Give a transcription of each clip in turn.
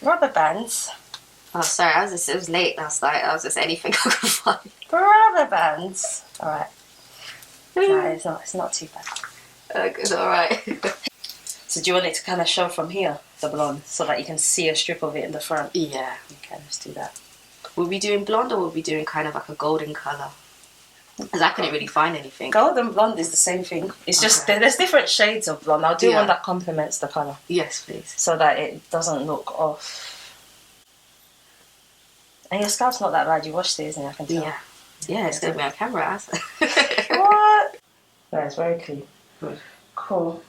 Rubber bands. Oh, sorry, it was late last night. I was just anything I could find. Rubber bands. Alright. No, it's not too bad. It's alright. So do you want it to kind of show from here, the blonde, so that you can see a strip of it in the front? Yeah. Okay, let's do that. Will we be doing blonde or will we be doing kind of like a golden colour? Because I couldn't really find anything. Gold and blonde is the same thing. It's just, there's different shades of blonde. I'll do one that complements the colour. Yes, please. So that it doesn't look off. And your scalp's not that bad. You washed it, isn't it? I can tell. Yeah. Yeah, it's going to be on camera. What? No, it's very clean. Good. Cool.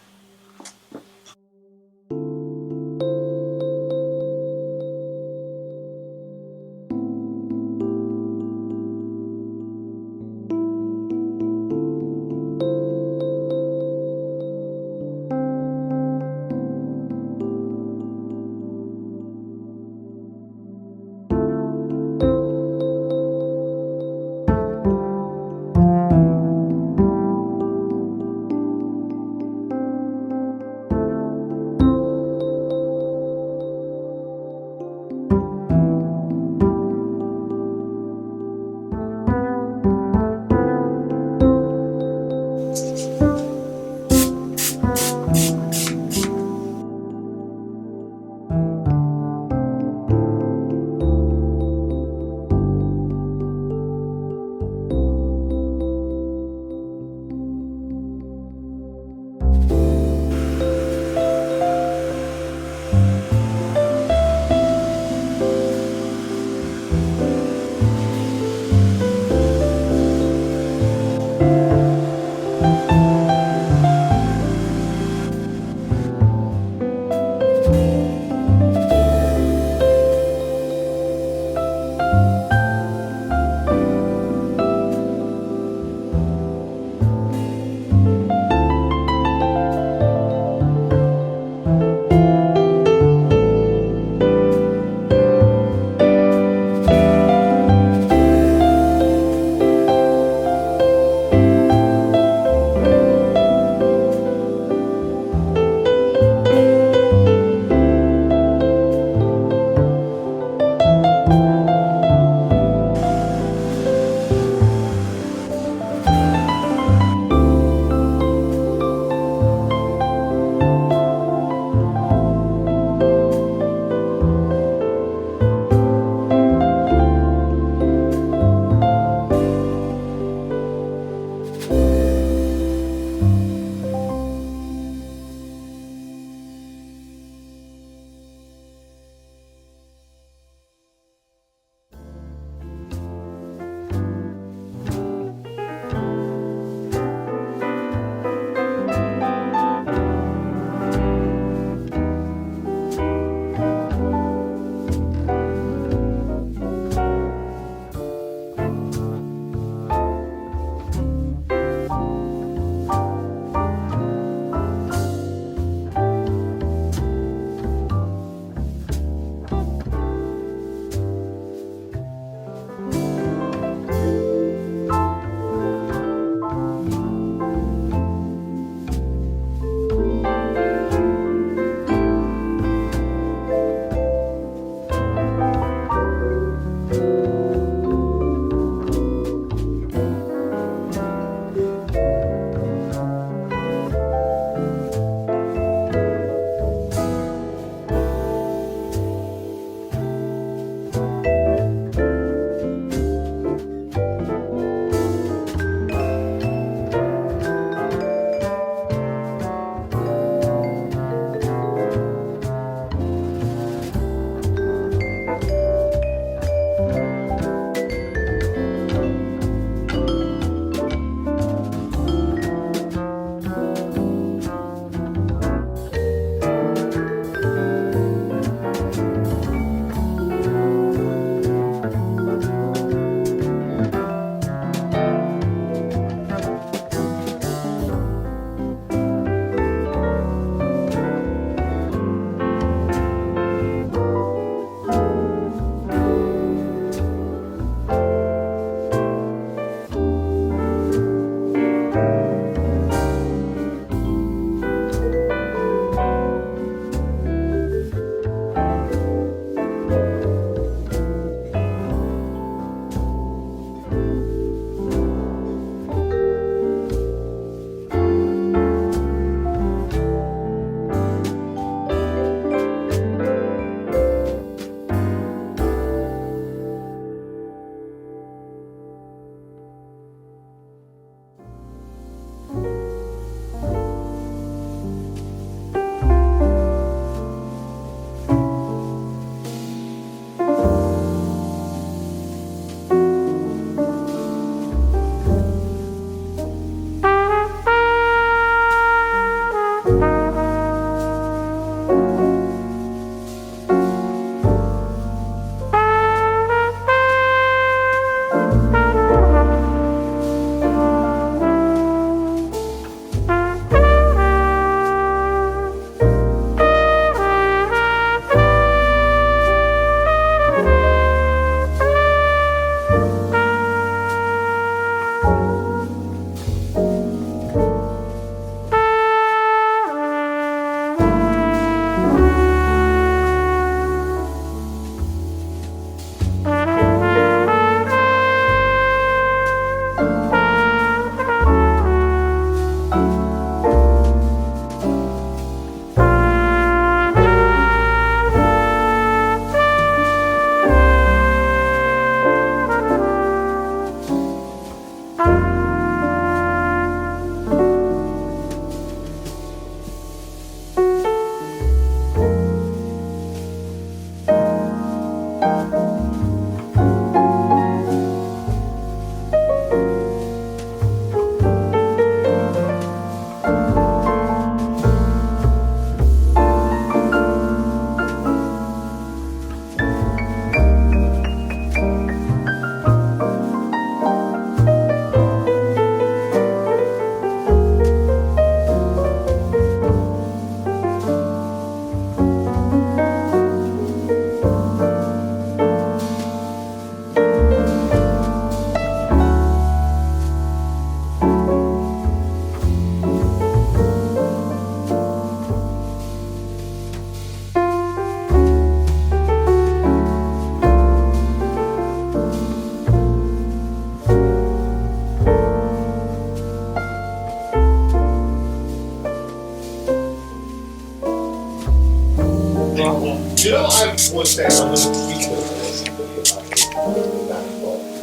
One second, I'm going to tweak this and see what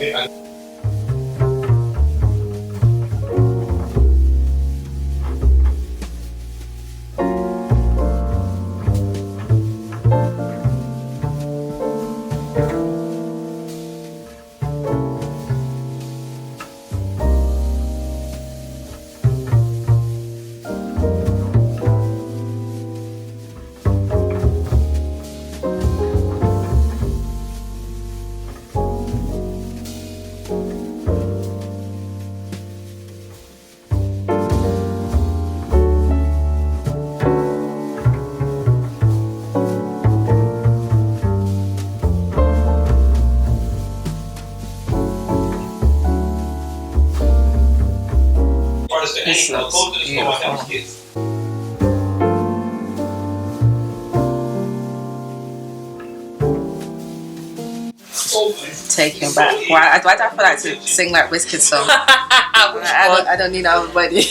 you have. This looks beautiful. Taking back. Why do I feel like to sing like Wizkid's song? I don't need our body.